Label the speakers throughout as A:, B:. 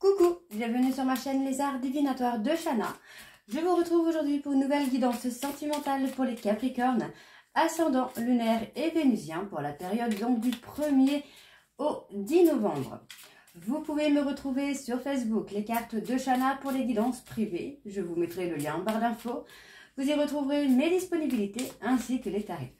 A: Coucou, bienvenue sur ma chaîne Les Arts Divinatoires de Shana. Je vous retrouve aujourd'hui pour une nouvelle guidance sentimentale pour les Capricornes, ascendant lunaire et vénusien pour la période donc du 1er au 10 novembre. Vous pouvez me retrouver sur Facebook, les cartes de Shana pour les guidances privées. Je vous mettrai le lien en barre d'infos. Vous y retrouverez mes disponibilités ainsi que les tarifs.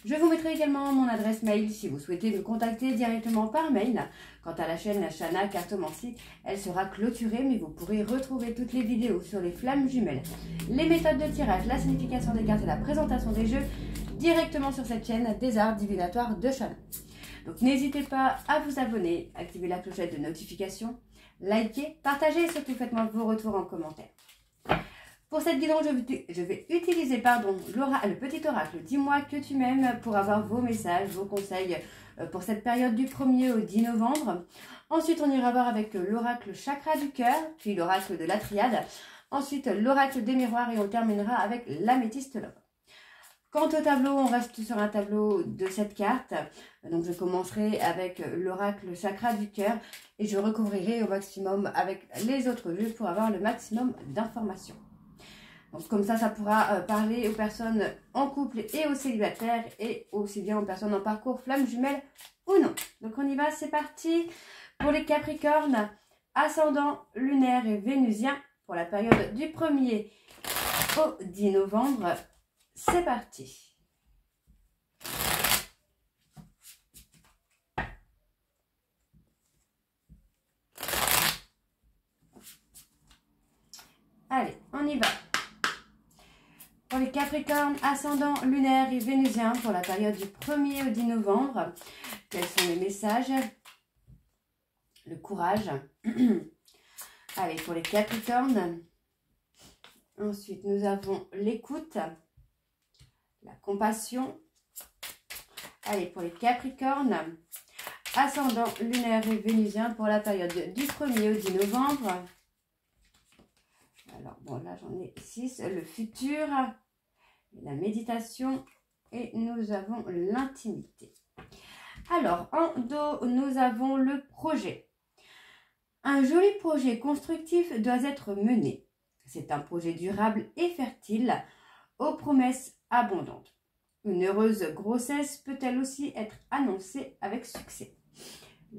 A: Je vous mettrai également mon adresse mail si vous souhaitez me contacter directement par mail. Quant à la chaîne Shana Cartomancie, elle sera clôturée, mais vous pourrez retrouver toutes les vidéos sur les flammes jumelles, les méthodes de tirage, la signification des cartes et la présentation des jeux directement sur cette chaîne des Arts Divinatoires de Shana. Donc n'hésitez pas à vous abonner, activer la clochette de notification, liker, partager et surtout faites-moi vos retours en commentaire. Pour cette guidance, je vais utiliser le petit oracle « Dis-moi que tu m'aimes » pour avoir vos messages, vos conseils pour cette période du 1er au 10 novembre. Ensuite, on ira voir avec l'oracle chakra du cœur, puis l'oracle de la triade. Ensuite, l'oracle des miroirs et on terminera avec l'améthyste love. Quant au tableau, on reste sur un tableau de 7 cartes. Donc, je commencerai avec l'oracle chakra du cœur et je recouvrirai au maximum avec les autres jeux pour avoir le maximum d'informations. Donc comme ça pourra parler aux personnes en couple et aux célibataires et aussi bien aux personnes en parcours flamme jumelle ou non. Donc on y va, c'est parti pour les Capricornes, ascendant lunaire et vénusien pour la période du 1er au 10 novembre. C'est parti. Allez, on y va. Pour les Capricornes, ascendant lunaire et vénusien pour la période du 1er au 10 novembre, quels sont les messages? Le courage. Allez, pour les Capricornes. Ensuite, nous avons l'écoute, la compassion. Allez, pour les Capricornes, ascendant lunaire et vénusien pour la période du 1er au 10 novembre. Alors, bon, là, j'en ai 6. Le futur, la méditation et nous avons l'intimité. Alors, en dos, nous avons le projet. Un joli projet constructif doit être mené. C'est un projet durable et fertile, aux promesses abondantes. Une heureuse grossesse peut elle aussi être annoncée avec succès.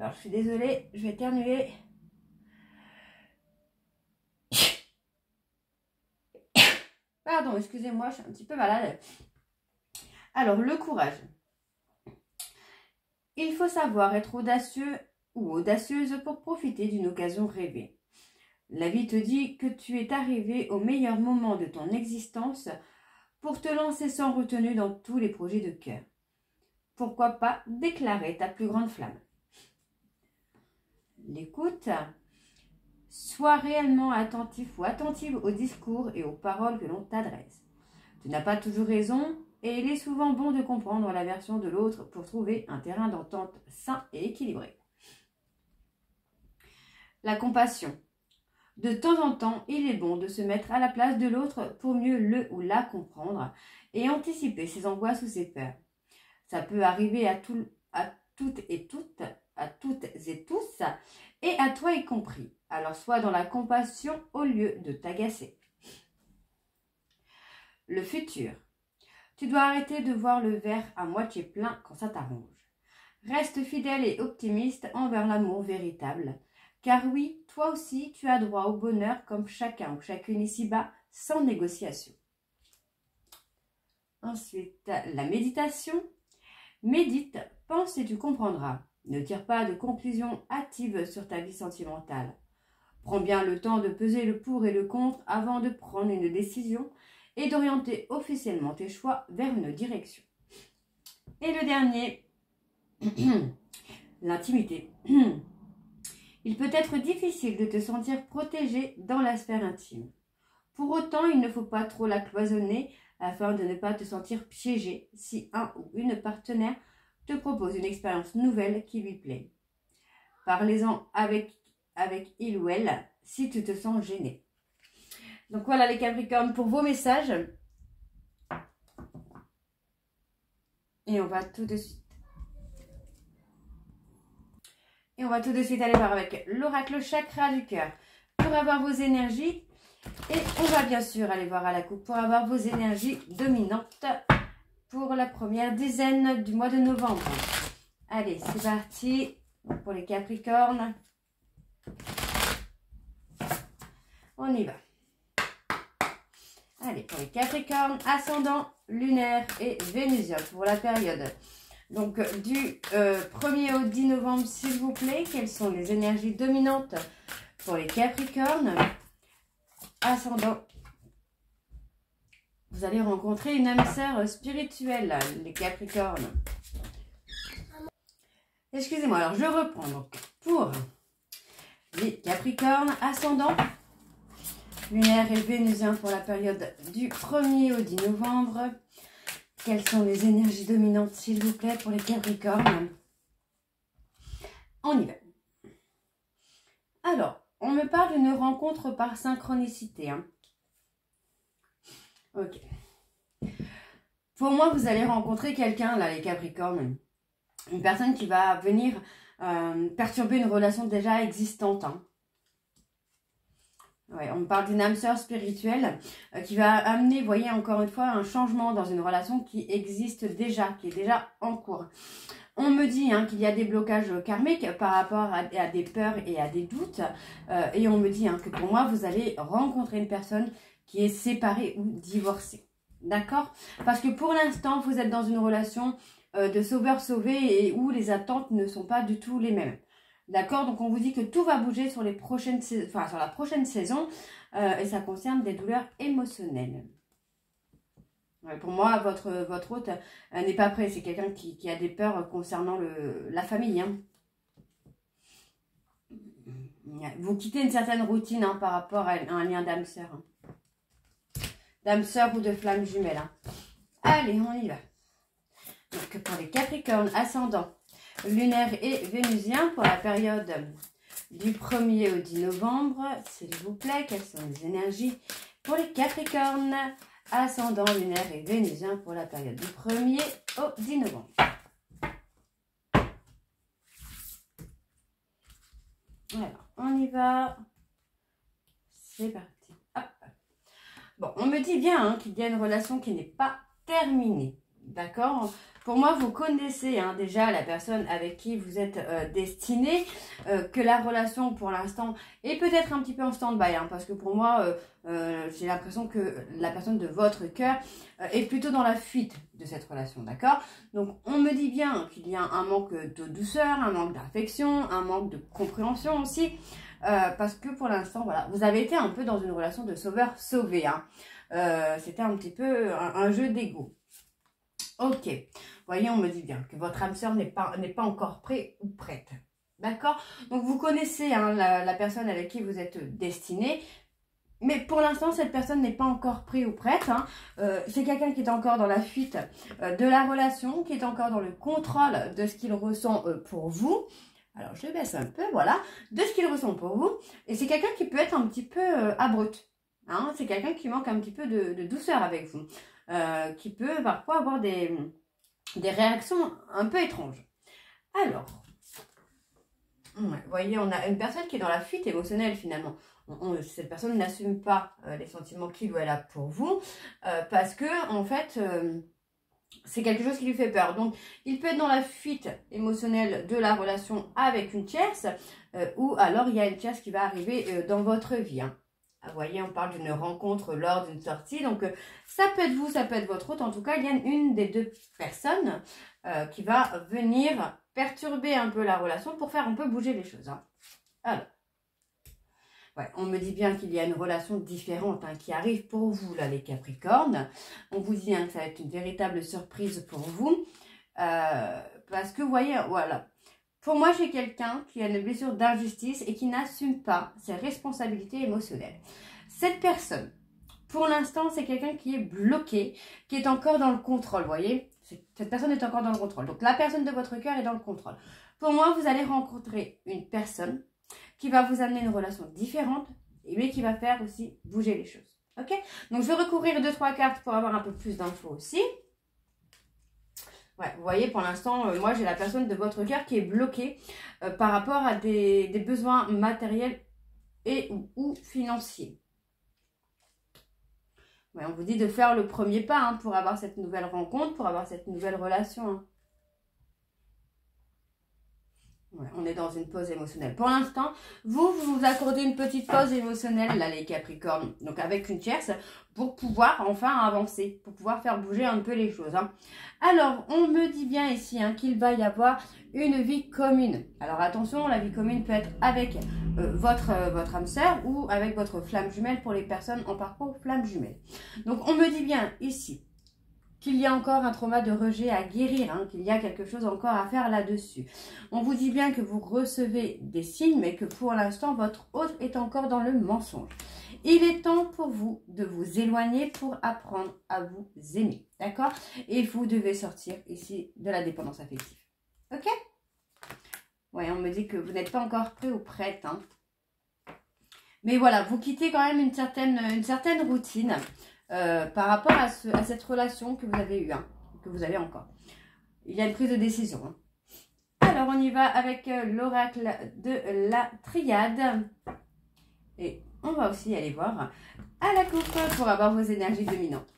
A: Alors, je suis désolée, je vais éternuer. Pardon, excusez-moi, je suis un petit peu malade. Alors, le courage. Il faut savoir être audacieux ou audacieuse pour profiter d'une occasion rêvée. La vie te dit que tu es arrivé au meilleur moment de ton existence pour te lancer sans retenue dans tous les projets de cœur. Pourquoi pas déclarer ta plus grande flamme? L'écoute. Sois réellement attentif ou attentive aux discours et aux paroles que l'on t'adresse. Tu n'as pas toujours raison et il est souvent bon de comprendre la version de l'autre pour trouver un terrain d'entente sain et équilibré. La compassion. De temps en temps, il est bon de se mettre à la place de l'autre pour mieux le ou la comprendre et anticiper ses angoisses ou ses peurs. Ça peut arriver à toutes et tous, et à toi y compris. Alors sois dans la compassion au lieu de t'agacer. Le futur. Tu dois arrêter de voir le verre à moitié plein quand ça t'arrange. Reste fidèle et optimiste envers l'amour véritable. Car oui, toi aussi, tu as droit au bonheur comme chacun ou chacune ici-bas, sans négociation. Ensuite, la méditation. Médite, pense et tu comprendras. Ne tire pas de conclusions hâtives sur ta vie sentimentale. Prends bien le temps de peser le pour et le contre avant de prendre une décision et d'orienter officiellement tes choix vers une direction. Et le dernier, l'intimité. Il peut être difficile de te sentir protégé dans la sphère intime. Pour autant, il ne faut pas trop la cloisonner afin de ne pas te sentir piégé si un ou une partenaire te propose une expérience nouvelle qui lui plaît. Parlez-en avec il ou elle si tu te sens gêné. Donc voilà les Capricornes pour vos messages. Et on va tout de suite. Et on va tout de suite aller voir avec l'oracle chakra du cœur pour avoir vos énergies. Et on va bien sûr aller voir à la coupe pour avoir vos énergies dominantes pour la première dizaine du mois de novembre. Allez, c'est parti pour les Capricornes. On y va. Allez, pour les Capricornes, ascendant, lunaire et vénusien pour la période. Donc, du 1er au 10 novembre, s'il vous plaît, quelles sont les énergies dominantes pour les Capricornes? Ascendant, vous allez rencontrer une âme sœur spirituelle, les Capricornes. Excusez-moi, alors je reprends. Donc, pour les Capricornes, ascendant, lunaire et vénusien pour la période du 1er au 10 novembre. Quelles sont les énergies dominantes, s'il vous plaît, pour les Capricornes? On y va. Alors, on me parle d'une rencontre par synchronicité. Hein. Ok. Pour moi, vous allez rencontrer quelqu'un, là, les Capricornes. Une personne qui va venir perturber une relation déjà existante. Hein. Ouais, on me parle d'une âme sœur spirituelle qui va amener, vous voyez, encore une fois, un changement dans une relation qui existe déjà, qui est déjà en cours. On me dit hein, qu'il y a des blocages karmiques par rapport à des peurs et à des doutes. Et on me dit hein, que pour moi, vous allez rencontrer une personne qui est séparée ou divorcée. D'accord? Parce que pour l'instant, vous êtes dans une relation de sauveur-sauvé et où les attentes ne sont pas du tout les mêmes. D'accord? Donc, on vous dit que tout va bouger sur les prochaines sur la prochaine saison et ça concerne des douleurs émotionnelles. Ouais, pour moi, votre hôte n'est pas prêt. C'est quelqu'un qui a des peurs concernant la famille. Hein. Vous quittez une certaine routine hein, par rapport à un lien d'âme sœur. Hein. D'âme sœur ou de flamme jumelle. Hein. Allez, on y va. Donc, pour les Capricornes, ascendant, lunaire et vénusien pour la période du 1er au 10 novembre. S'il vous plaît, quelles sont les énergies pour les Capricornes? Ascendant, lunaire et vénusien pour la période du 1er au 10 novembre. Alors, on y va. C'est parti. Hop. Bon, on me dit bien hein, qu'il y a une relation qui n'est pas terminée. D'accord? Pour moi, vous connaissez hein, déjà la personne avec qui vous êtes destiné, que la relation pour l'instant est peut-être un petit peu en stand-by, hein, parce que pour moi, j'ai l'impression que la personne de votre cœur est plutôt dans la fuite de cette relation, d'accord? Donc, on me dit bien qu'il y a un manque de douceur, un manque d'affection, un manque de compréhension aussi, parce que pour l'instant, voilà, vous avez été un peu dans une relation de sauveur-sauvé, hein. C'était un petit peu un jeu d'ego. Ok, vous voyez, on me dit bien que votre âme sœur n'est pas encore prêt ou prête. D'accord? Donc, vous connaissez hein, la personne avec qui vous êtes destiné. Mais pour l'instant, cette personne n'est pas encore prête ou prête. Hein. C'est quelqu'un qui est encore dans la fuite de la relation, qui est encore dans le contrôle de ce qu'il ressent pour vous. Alors, je baisse un peu, voilà, de ce qu'il ressent pour vous. Et c'est quelqu'un qui peut être un petit peu abrupt. Hein. C'est quelqu'un qui manque un petit peu de douceur avec vous. Qui peut parfois avoir des réactions un peu étranges. Alors, vous voyez, on a une personne qui est dans la fuite émotionnelle finalement. Cette personne n'assume pas les sentiments qu'il ou elle a pour vous parce que en fait, c'est quelque chose qui lui fait peur. Donc, il peut être dans la fuite émotionnelle de la relation avec une tierce ou alors il y a une tierce qui va arriver dans votre vie. Hein. Vous voyez, on parle d'une rencontre lors d'une sortie. Donc, ça peut être vous, ça peut être votre hôte. En tout cas, il y a une des deux personnes qui va venir perturber un peu la relation pour faire un peu bouger les choses. Hein. Alors, ouais, on me dit bien qu'il y a une relation différente hein, qui arrive pour vous, là, les Capricornes. On vous dit hein, que ça va être une véritable surprise pour vous. Parce que, vous voyez, voilà. Pour moi, j'ai quelqu'un qui a une blessure d'injustice et qui n'assume pas ses responsabilités émotionnelles. Cette personne, pour l'instant, c'est quelqu'un qui est bloqué, qui est encore dans le contrôle, vous voyez? Cette personne est encore dans le contrôle. Donc, la personne de votre cœur est dans le contrôle. Pour moi, vous allez rencontrer une personne qui va vous amener une relation différente, mais qui va faire aussi bouger les choses. Ok? Donc, je vais recouvrir 2-3 cartes pour avoir un peu plus d'infos aussi. Ouais, vous voyez, pour l'instant, moi, j'ai la personne de votre cœur qui est bloquée par rapport à des besoins matériels et ou financiers. Ouais, on vous dit de faire le premier pas hein, pour avoir cette nouvelle rencontre, pour avoir cette nouvelle relation. Hein. Ouais, on est dans une pause émotionnelle. Pour l'instant, vous vous accordez une petite pause émotionnelle, là, les Capricornes. Donc, avec une tierce, pour pouvoir enfin avancer, pour pouvoir faire bouger un peu les choses. Hein. Alors, on me dit bien ici hein, qu'il va y avoir une vie commune. Alors, attention, la vie commune peut être avec votre âme sœur ou avec votre flamme jumelle pour les personnes en parcours flamme jumelle. Donc, on me dit bien ici qu'il y a encore un trauma de rejet à guérir, hein, qu'il y a quelque chose encore à faire là-dessus. On vous dit bien que vous recevez des signes, mais que pour l'instant, votre hôte est encore dans le mensonge. Il est temps pour vous de vous éloigner pour apprendre à vous aimer, d'accord? Et vous devez sortir ici de la dépendance affective, ok? Oui, on me dit que vous n'êtes pas encore prêt ou prête, hein. Mais voilà, vous quittez quand même une certaine routine. Par rapport à cette relation que vous avez eue, hein, que vous avez encore. Il y a une prise de décision. Hein. Alors, on y va avec l'oracle de la triade. Et on va aussi aller voir à la coupe pour avoir vos énergies dominantes.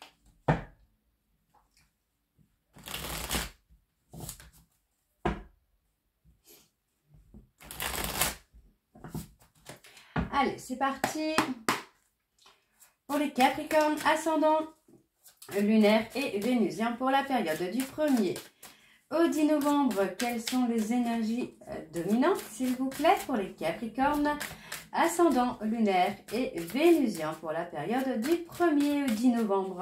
A: Allez, c'est parti. Pour les Capricornes, ascendant lunaire et vénusien pour la période du 1er au 10 novembre. Quelles sont les énergies dominantes, s'il vous plaît, pour les Capricornes, ascendant lunaire et vénusien pour la période du 1er au 10 novembre.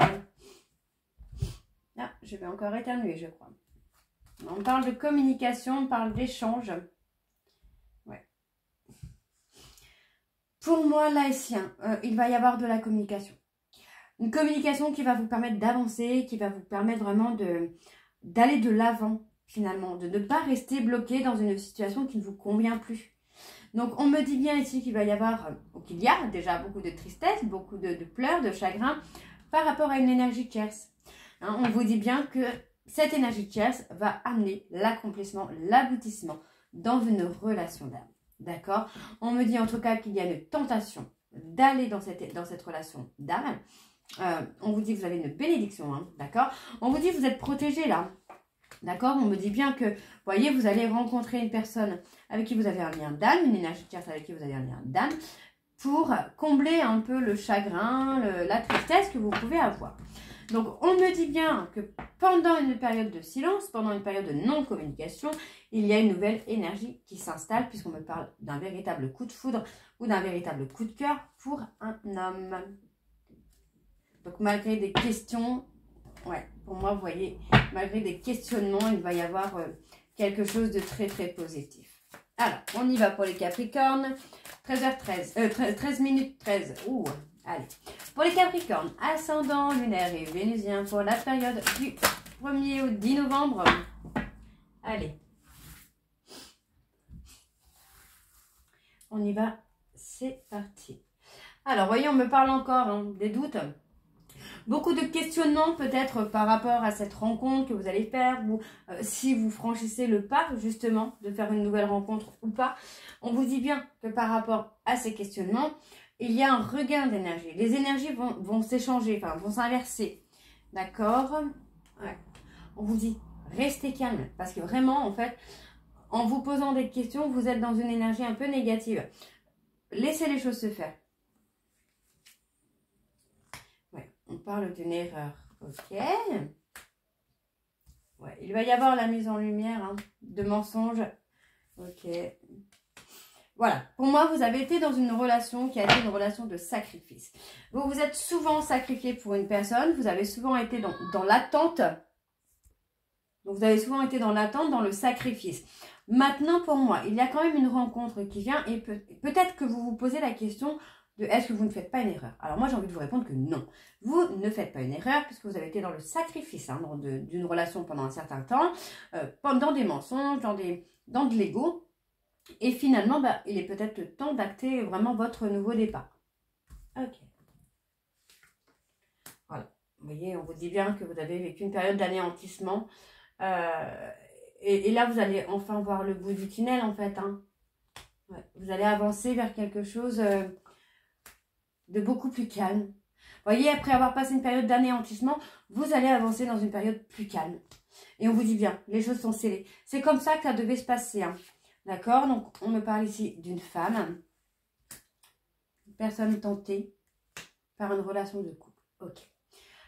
A: Ah, je vais encore éternuer, je crois. On parle de communication, on parle d'échange. Ouais. Pour moi, là, ici, il va y avoir de la communication. Une communication qui va vous permettre d'avancer, qui va vous permettre vraiment d'aller de l'avant, finalement. De ne pas rester bloqué dans une situation qui ne vous convient plus. Donc, on me dit bien ici qu'il va y avoir, ou qu'il y a déjà beaucoup de tristesse, beaucoup de pleurs, de chagrin, par rapport à une énergie tierce. Hein, on vous dit bien que cette énergie tierce va amener l'accomplissement, l'aboutissement dans une relation d'âme. D'accord? On me dit en tout cas qu'il y a une tentation d'aller dans cette relation d'âme. On vous dit que vous avez une bénédiction, hein, d'accord? On vous dit que vous êtes protégé là, d'accord? On me dit bien que, vous voyez, vous allez rencontrer une personne avec qui vous avez un lien d'âme, une énergie tierce avec qui vous avez un lien d'âme, pour combler un peu le chagrin, la tristesse que vous pouvez avoir. Donc, on me dit bien que pendant une période de silence, pendant une période de non-communication, il y a une nouvelle énergie qui s'installe, puisqu'on me parle d'un véritable coup de foudre ou d'un véritable coup de cœur pour un homme. Donc, malgré des questions, ouais, pour moi, vous voyez, malgré des questionnements, il va y avoir quelque chose de très, très positif. Alors, on y va pour les Capricornes. 13h13, 13 minutes 13. Ouh, allez. Pour les Capricornes, ascendant lunaire et vénusien pour la période du 1er au 10 novembre. Allez. On y va, c'est parti. Alors, voyez, on me parle encore hein, des doutes. Beaucoup de questionnements peut-être par rapport à cette rencontre que vous allez faire ou si vous franchissez le pas justement de faire une nouvelle rencontre ou pas. On vous dit bien que par rapport à ces questionnements, il y a un regain d'énergie. Les énergies vont s'échanger, enfin vont s'inverser. D'accord? Ouais. On vous dit, restez calme parce que vraiment en fait, en vous posant des questions, vous êtes dans une énergie un peu négative. Laissez les choses se faire. On parle d'une erreur. Ok. Ouais, il va y avoir la mise en lumière hein, de mensonges. Ok. Voilà. Pour moi, vous avez été dans une relation qui a été une relation de sacrifice. Vous vous êtes souvent sacrifié pour une personne. Vous avez souvent été dans l'attente. Donc, vous avez souvent été dans l'attente, dans le sacrifice. Maintenant, pour moi, il y a quand même une rencontre qui vient et peut-être que vous vous posez la question de est-ce que vous ne faites pas une erreur? Alors moi j'ai envie de vous répondre que non. Vous ne faites pas une erreur puisque vous avez été dans le sacrifice hein, d'une relation pendant un certain temps, dans des mensonges, dans de l'ego. Et finalement, bah, il est peut-être temps d'acter vraiment votre nouveau départ. Ok. Voilà. Vous voyez, on vous dit bien que vous avez vécu une période d'anéantissement. Et là, vous allez enfin voir le bout du tunnel, en fait. Hein. Ouais, vous allez avancer vers quelque chose de beaucoup plus calme. Vous voyez, après avoir passé une période d'anéantissement, vous allez avancer dans une période plus calme. Et on vous dit bien, les choses sont scellées. C'est comme ça que ça devait se passer. Hein. D'accord? Donc, on me parle ici d'une femme. Une personne tentée par une relation de couple. Ok.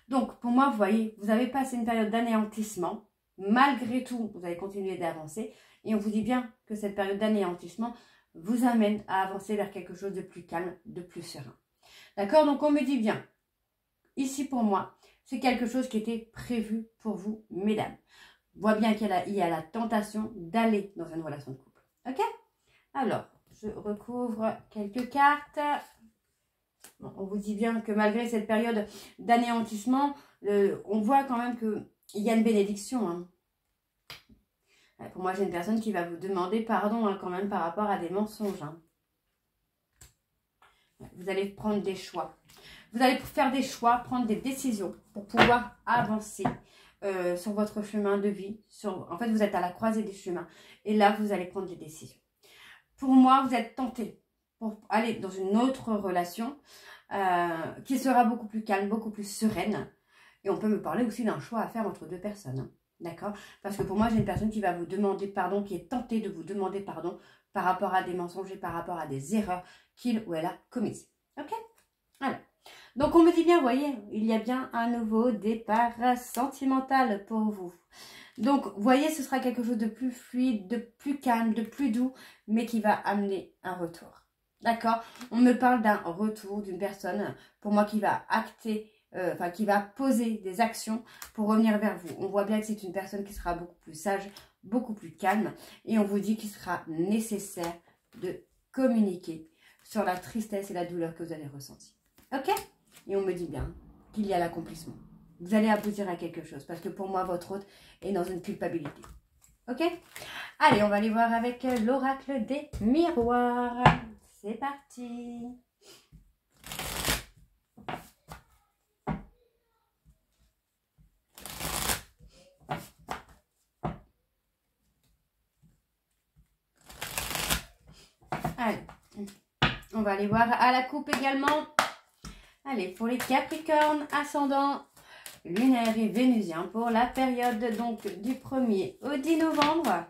A: Donc, pour moi, vous voyez, vous avez passé une période d'anéantissement. Malgré tout, vous allez continuer d'avancer. Et on vous dit bien que cette période d'anéantissement vous amène à avancer vers quelque chose de plus calme, de plus serein. D'accord? Donc, on me dit bien, ici pour moi, c'est quelque chose qui était prévu pour vous, mesdames. On voit bien qu'il y a la tentation d'aller dans une relation de couple. Ok? Alors, je recouvre quelques cartes. Bon, on vous dit bien que malgré cette période d'anéantissement, on voit quand même qu'il y a une bénédiction. Hein. Pour moi, j'ai une personne qui va vous demander pardon hein, quand même par rapport à des mensonges. Hein. Vous allez prendre des choix. Vous allez faire des choix, prendre des décisions pour pouvoir avancer sur votre chemin de vie. En fait, vous êtes à la croisée des chemins. Et là, vous allez prendre des décisions. Pour moi, vous êtes tenté pour aller dans une autre relation qui sera beaucoup plus calme, beaucoup plus sereine. Et on peut me parler aussi d'un choix à faire entre deux personnes. Hein. D'accord? Parce que pour moi, j'ai une personne qui va vous demander pardon, qui est tentée de vous demander pardon par rapport à des mensonges et par rapport à des erreurs qu'il ou elle a commises. Ok? Alors. Donc, on me dit bien, vous voyez, il y a bien un nouveau départ sentimental pour vous. Donc, vous voyez, ce sera quelque chose de plus fluide, de plus calme, de plus doux, mais qui va amener un retour. D'accord? On me parle d'un retour d'une personne, pour moi, qui va acter, qui va poser des actions pour revenir vers vous. On voit bien que c'est une personne qui sera beaucoup plus sage, beaucoup plus calme, et on vous dit qu'il sera nécessaire de communiquer sur la tristesse et la douleur que vous avez ressentie. Ok? Et on me dit bien qu'il y a l'accomplissement. Vous allez aboutir à quelque chose. Parce que pour moi, votre hôte est dans une culpabilité. Ok? Allez, on va aller voir avec l'oracle des miroirs. C'est parti. Allez, on va aller voir à la coupe également. Allez, pour les Capricornes, ascendant lunaire et vénusien, pour la période donc du 1er au 10 novembre.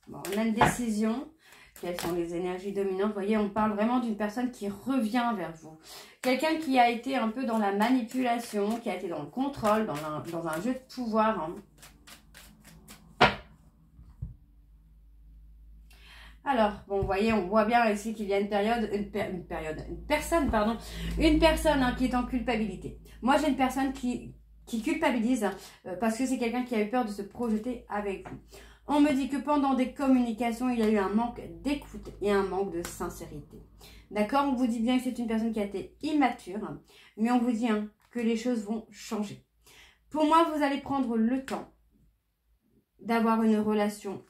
A: Bon, on a une décision. Quelles sont les énergies dominantes? Vous voyez, on parle vraiment d'une personne qui revient vers vous. Quelqu'un qui a été un peu dans la manipulation, qui a été dans le contrôle, dans un jeu de pouvoir. Hein. Alors, bon, vous voyez, on voit bien ici qu'il y a une personne hein, qui est en culpabilité. Moi, j'ai une personne qui culpabilise parce que c'est quelqu'un qui a eu peur de se projeter avec vous. On me dit que pendant des communications, il y a eu un manque d'écoute et un manque de sincérité. D'accord? On vous dit bien que c'est une personne qui a été immature, hein, mais on vous dit hein, que les choses vont changer. Pour moi, vous allez prendre le temps d'avoir une relation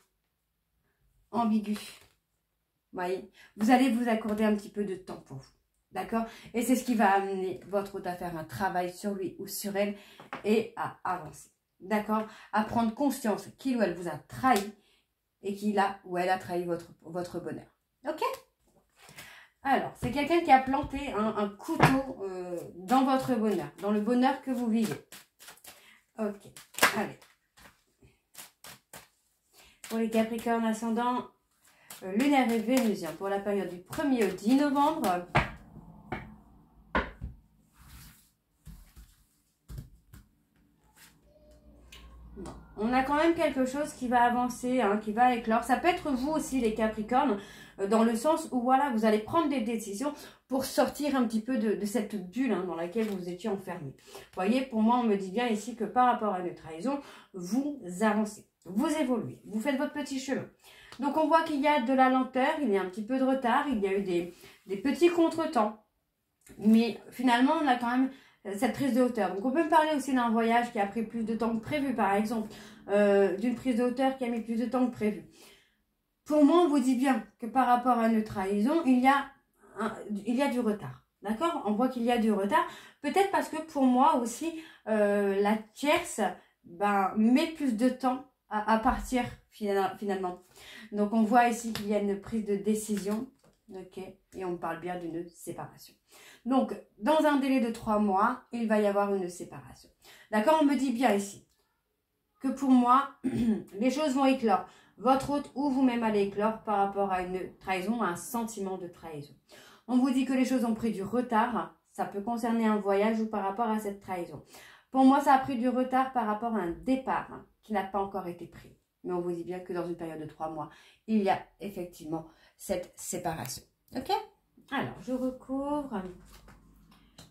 A: ambiguë. Voyez, vous allez vous accorder un petit peu de temps pour vous. D'accord? Et c'est ce qui va amener votre hôte à faire un travail sur lui ou sur elle et à avancer. D'accord? À prendre conscience qu'il ou elle vous a trahi et qu'il a ou elle a trahi votre bonheur. Ok? Alors, c'est quelqu'un qui a planté un couteau dans votre bonheur, dans le bonheur que vous vivez. Ok, allez. Pour les Capricornes ascendants, lunaire et vénusien, pour la période du 1er au 10 novembre. Bon, on a quand même quelque chose qui va avancer, hein, qui va éclore. Ça peut être vous aussi les Capricornes, dans le sens où voilà, vous allez prendre des décisions pour sortir un petit peu de cette bulle hein, dans laquelle vous étiez enfermé. Vous voyez, pour moi, on me dit bien ici que par rapport à une trahison, vous avancez, vous évoluez, vous faites votre petit chemin. Donc, on voit qu'il y a de la lenteur, il y a un petit peu de retard, il y a eu des petits contretemps. Mais finalement, on a quand même cette prise de hauteur. Donc, on peut me parler aussi d'un voyage qui a pris plus de temps que prévu, par exemple. D'une prise de hauteur qui a mis plus de temps que prévu. Pour moi, on vous dit bien que par rapport à une trahison, il y a du retard. D'accord? On voit qu'il y a du retard. Peut-être parce que pour moi aussi, la tierce met plus de temps à partir finalement. Donc, on voit ici qu'il y a une prise de décision. Ok, et on parle bien d'une séparation. Donc, dans un délai de 3 mois, il va y avoir une séparation. D'accord, on me dit bien ici que pour moi, les choses vont éclore. Votre hôte ou vous-même allez éclore par rapport à une trahison, à un sentiment de trahison. On vous dit que les choses ont pris du retard. Ça peut concerner un voyage ou par rapport à cette trahison. Pour moi, ça a pris du retard par rapport à un départ qui n'a pas encore été pris. Mais on vous dit bien que dans une période de 3 mois, il y a effectivement cette séparation. Ok? Alors, je recouvre.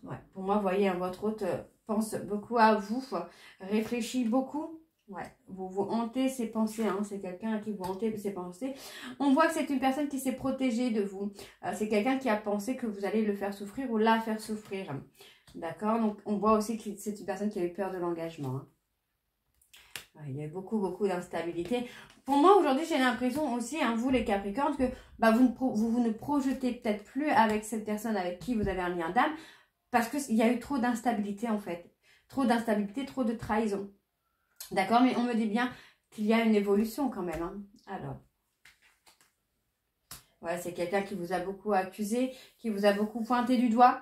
A: Ouais, pour moi, vous voyez, votre hôte pense beaucoup à vous, réfléchit beaucoup. Ouais, vous vous hantez ses pensées, hein. C'est quelqu'un qui vous hantez ses pensées. On voit que c'est une personne qui s'est protégée de vous. C'est quelqu'un qui a pensé que vous allez le faire souffrir ou la faire souffrir. D'accord? Donc, on voit aussi que c'est une personne qui a eu peur de l'engagement. Hein. Il y a beaucoup d'instabilité. Pour moi, aujourd'hui, j'ai l'impression aussi, hein, vous les Capricornes, que bah, vous ne projetez peut-être plus avec cette personne avec qui vous avez un lien d'âme, parce qu'il y a eu trop d'instabilité, en fait. Trop d'instabilité, trop de trahison. D'accord? Mais on me dit bien qu'il y a une évolution quand même. Hein. Alors, ouais, c'est quelqu'un qui vous a beaucoup accusé, qui vous a beaucoup pointé du doigt.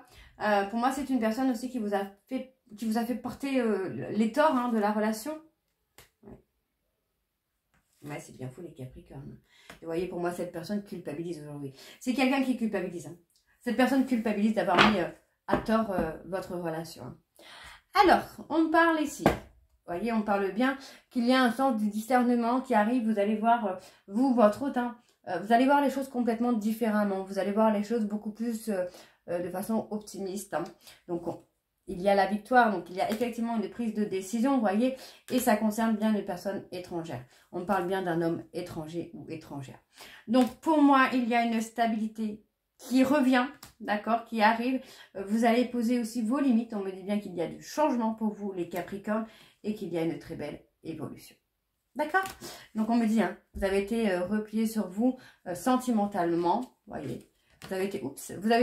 A: Pour moi, c'est une personne aussi qui vous a fait porter les torts hein, de la relation. Ouais, c'est bien fou les Capricornes. Et vous voyez, pour moi, cette personne culpabilise aujourd'hui. C'est quelqu'un qui culpabilise. Hein. Cette personne culpabilise d'avoir mis à tort votre relation. Hein. Alors, on parle ici. Vous voyez, on parle bien qu'il y a un sens du discernement qui arrive. Vous allez voir, vous, votre hôte, hein, vous allez voir les choses complètement différemment. Vous allez voir les choses beaucoup plus de façon optimiste. Hein. Donc, il y a la victoire, donc il y a effectivement une prise de décision, vous voyez, et ça concerne bien les personnes étrangères. On parle bien d'un homme étranger ou étrangère. Donc pour moi, il y a une stabilité qui revient, d'accord, qui arrive. Vous allez poser aussi vos limites. On me dit bien qu'il y a du changement pour vous, les Capricornes, et qu'il y a une très belle évolution. D'accord? Donc on me dit, hein, vous avez été replié sur vous sentimentalement, vous voyez. Vous avez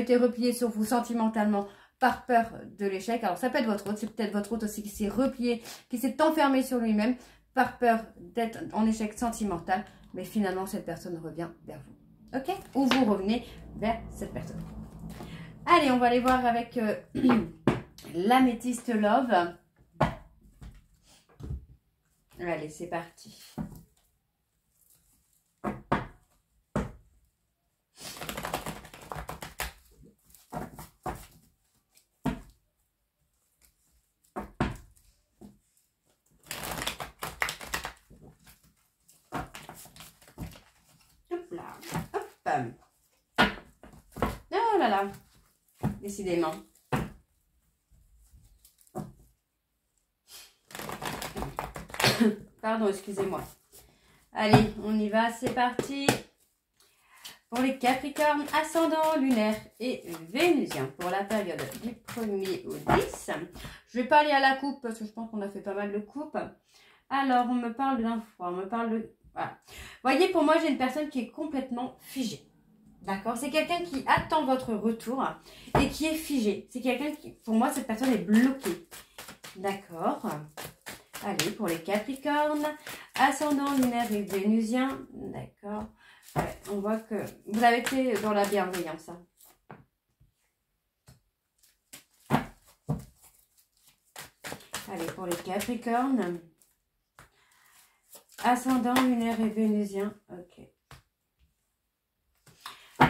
A: été replié sur vous sentimentalement par peur de l'échec. Alors, ça peut être votre hôte, c'est peut-être votre hôte aussi qui s'est replié, qui s'est enfermé sur lui-même par peur d'être en échec sentimental. Mais finalement, cette personne revient vers vous. Ok? Ou vous revenez vers cette personne. Allez, on va aller voir avec l'améthyste love. Allez, c'est parti. Oh là là, décidément. Pardon, excusez-moi. Allez, on y va, c'est parti. Pour les Capricornes, ascendant, lunaire et vénusien. Pour la période du 1er au 10. Je vais pas aller à la coupe parce que je pense qu'on a fait pas mal de coupes. Alors, on me parle d'un froid, on me parle de... Voilà. Voyez, pour moi, j'ai une personne qui est complètement figée. D'accord? C'est quelqu'un qui attend votre retour et qui est figé. C'est quelqu'un qui, pour moi, cette personne est bloquée. D'accord? Allez, pour les Capricornes, ascendant, lunaire et vénusien. D'accord? Ouais, on voit que vous avez été dans la bienveillance. Hein. Allez, pour les Capricornes, ascendant, lunaire et vénusien. Ok.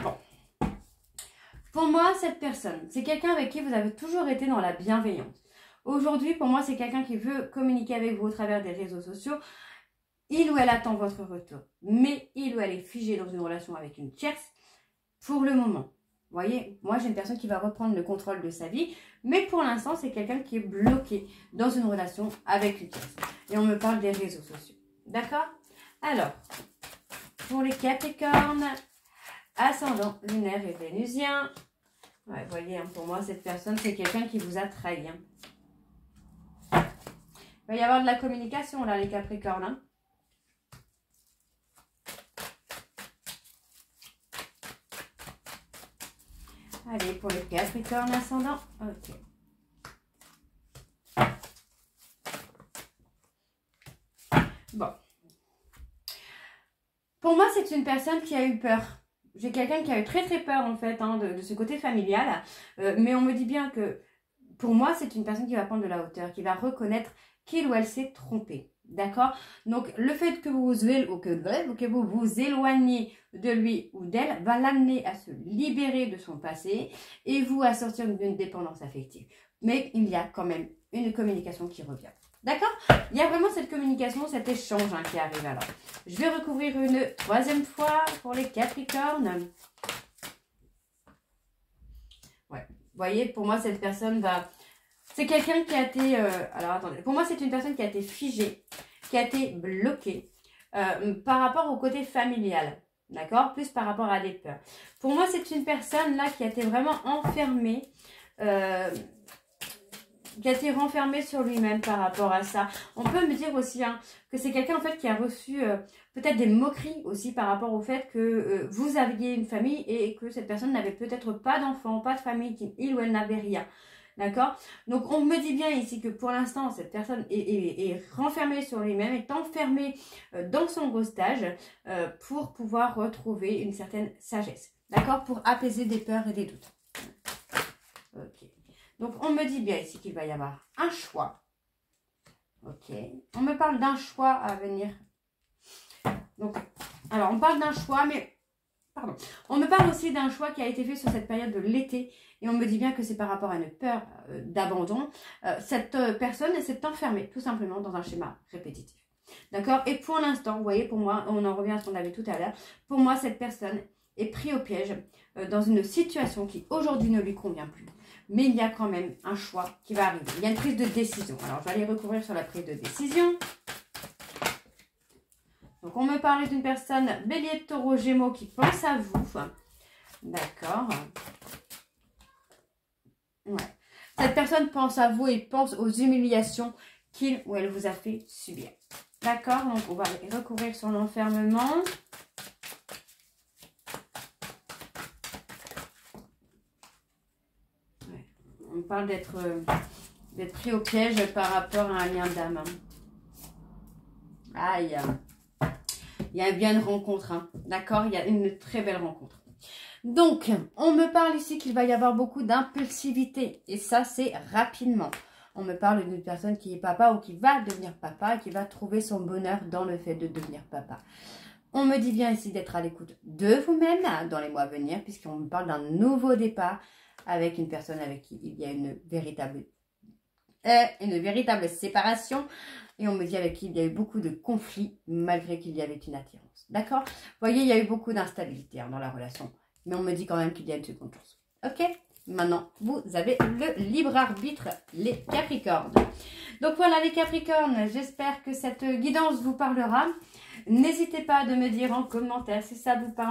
A: Bon. Pour moi, cette personne, c'est quelqu'un avec qui vous avez toujours été dans la bienveillance. Aujourd'hui, pour moi, c'est quelqu'un qui veut communiquer avec vous au travers des réseaux sociaux. Il ou elle attend votre retour. Mais il ou elle est figé dans une relation avec une tierce pour le moment. Vous voyez, moi, j'ai une personne qui va reprendre le contrôle de sa vie. Mais pour l'instant, c'est quelqu'un qui est bloqué dans une relation avec une tierce. Et on me parle des réseaux sociaux. D'accord? Alors, pour les Capricornes, ascendant, lunaire et vénusien. Ouais, vous voyez, hein, pour moi, cette personne, c'est quelqu'un qui vous a trahi. Hein. Il va y avoir de la communication, là, les Capricornes. Hein. Allez, pour les Capricornes, ascendant. Ok. Bon. Pour moi, c'est une personne qui a eu peur. J'ai quelqu'un qui a eu très peur en fait hein, de ce côté familial. Mais on me dit bien que pour moi, c'est une personne qui va prendre de la hauteur, qui va reconnaître qu'il ou elle s'est trompé. D'accord? Donc, le fait que vous vous éloignez de lui ou d'elle va l'amener à se libérer de son passé et vous à sortir d'une dépendance affective. Mais il y a quand même une communication qui revient. D'accord? Il y a vraiment cette communication, cet échange hein, qui arrive alors. Je vais recouvrir une troisième fois pour les Capricornes. Ouais. Vous voyez, pour moi, cette personne va... C'est quelqu'un qui a été... alors, attendez. Pour moi, c'est une personne qui a été figée, qui a été bloquée par rapport au côté familial. D'accord? Plus par rapport à des peurs. Pour moi, c'est une personne là qui a été vraiment enfermée... qui a été renfermé sur lui-même par rapport à ça. On peut me dire aussi hein, que c'est quelqu'un en fait qui a reçu peut-être des moqueries aussi par rapport au fait que vous aviez une famille et que cette personne n'avait peut-être pas d'enfant, pas de famille, il ou elle n'avait rien. D'accord? Donc on me dit bien ici que pour l'instant cette personne est renfermée sur lui-même, est enfermée dans son gros stage pour pouvoir retrouver une certaine sagesse. D'accord? Pour apaiser des peurs et des doutes. Ok. Donc, on me dit bien ici qu'il va y avoir un choix. Ok. On me parle d'un choix à venir. Donc, alors, on parle d'un choix, mais... Pardon. On me parle aussi d'un choix qui a été fait sur cette période de l'été. Et on me dit bien que c'est par rapport à une peur d'abandon. Cette personne s'est enfermée, tout simplement, dans un schéma répétitif. D'accord? Et pour l'instant, vous voyez, pour moi, on en revient à ce qu'on avait tout à l'heure. Pour moi, cette personne est prise au piège dans une situation qui, aujourd'hui, ne lui convient plus. Mais il y a quand même un choix qui va arriver. Il y a une prise de décision. Alors, je vais aller recouvrir sur la prise de décision. Donc, on me parlait d'une personne bélier, taureau, gémeaux qui pense à vous. D'accord. Ouais. Cette personne pense à vous et pense aux humiliations qu'il ou elle vous a fait subir. D'accord. Donc, on va aller recouvrir sur l'enfermement. On parle d'être pris au piège par rapport à un lien d'âme. Aïe. Il y a bien une rencontre. Hein. D'accord? Il y a une très belle rencontre. Donc, on me parle ici qu'il va y avoir beaucoup d'impulsivité. Et ça, c'est rapidement. On me parle d'une personne qui est papa ou qui va devenir papa et qui va trouver son bonheur dans le fait de devenir papa. On me dit bien ici d'être à l'écoute de vous-même dans les mois à venir, puisqu'on me parle d'un nouveau départ avec une personne avec qui il y a une véritable séparation. Et on me dit avec qui il y a eu beaucoup de conflits, malgré qu'il y avait une attirance. D'accord? Vous voyez, il y a eu beaucoup d'instabilité dans la relation. Mais on me dit quand même qu'il y a une seconde chance. Ok? Maintenant, vous avez le libre arbitre, les Capricornes. Donc voilà les Capricornes, j'espère que cette guidance vous parlera. N'hésitez pas à me dire en commentaire si ça vous parle.